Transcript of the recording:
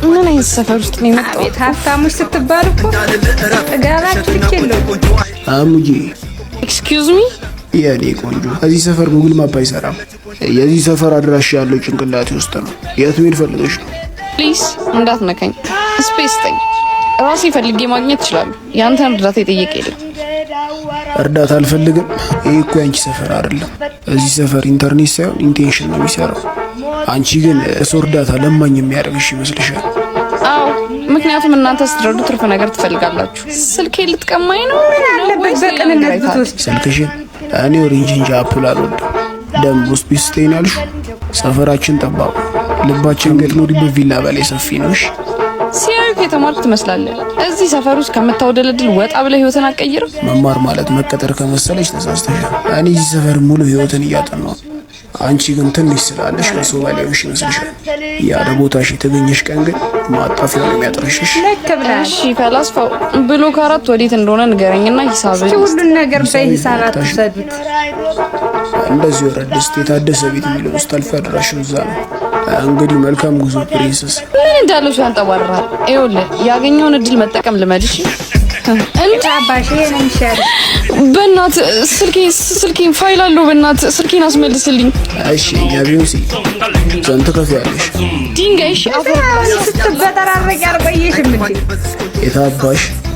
ምን አይነት ሰፈር ውስጥ ነው የመጣው? ሀብታሞች ስትባሉ እኮ እጋባችሁ ልክ የለውም። አሙጂ ኤክስኪውዝ ሚ የኔ ቆንጆ፣ እዚህ ሰፈር ጉግል ማፕ አይሰራም። የዚህ ሰፈር አድራሻ ያለው ጭንቅላቴ ውስጥ ነው። የት መሄድ ፈልገሽ ነው? ፕሊዝ እንዳትነካኝ፣ ስፔስ ጠኝ። ራሴ ፈልጌ ማግኘት እችላለሁ። ያንተን እርዳታ የጠየቀ የለም። እርዳታ አልፈልግም። ይሄ እኮ ያንቺ ሰፈር አይደለም። እዚህ ሰፈር ኢንተርኔት ሳይሆን ኢንቴንሽን ነው የሚሰራው። አንቺ ግን እሱ እርዳታ ለማኝ የሚያደርግሽ ይመስልሻል? አዎ፣ ምክንያቱም እናንተ ስትረዱ ትርፍ ነገር ትፈልጋላችሁ። ስልኬ ልትቀማኝ ነው? አለበት በቅንነት ብትወስድ ስልክሽን። እኔ ኦሬንጅ እንጂ አፕል አልወድም። ደም ውስጥ ቢስቴን ያልሽ ሰፈራችን ጠባብ፣ ልባችን ገድሎ በቪላ በላይ ሰፊ ነው። እሺ ሲያዩ የተማርክ ትመስላለህ። እዚህ ሰፈር ውስጥ ከምታወደለድል ወጣ ብለህ ህይወትን አትቀይርም? መማር ማለት መቀጠር ከመሰለሽ ተሳስተሻል። እኔ እዚህ ሰፈር ሙሉ ህይወትን እያጠናሁ፣ አንቺ ግን ትንሽ ስላለሽ ከሰው በላይ ሆንሽ ይመስልሻል። ያለ ቦታሽ የተገኘሽ ቀን ግን ማጣፊያው ነው የሚያጠርሽሽ። እሺ ፈላስፋው ብሎ ከአራት ወዴት እንደሆነ ንገረኝና ሂሳብ ሁሉን ነገር በሂሳብ አትሰዱት። እንደዚህ ወረድ እስቲ የታደሰ ቤት የሚለው ውስጥ አልፎ ያደራሽው እዛ ነው። እንግዲህ መልካም ጉዞ ፕሪንሰስ። ምን እንዳለው ያንጠባራል። ይኸውልህ ያገኘውን እድል መጠቀም ልመድሽ። እንዴ አባሽ ይሄን እንሻል። በእናት ስልኬን ፋይል አለው። በእናት ስልኬን አስመልስልኝ። እሺ ያቢውሲ ዘንተ ከፍያለሽ። ድንጋይሽ አፈር ስትበጠራረቅ ያርቆየሽ ምን የታባሽ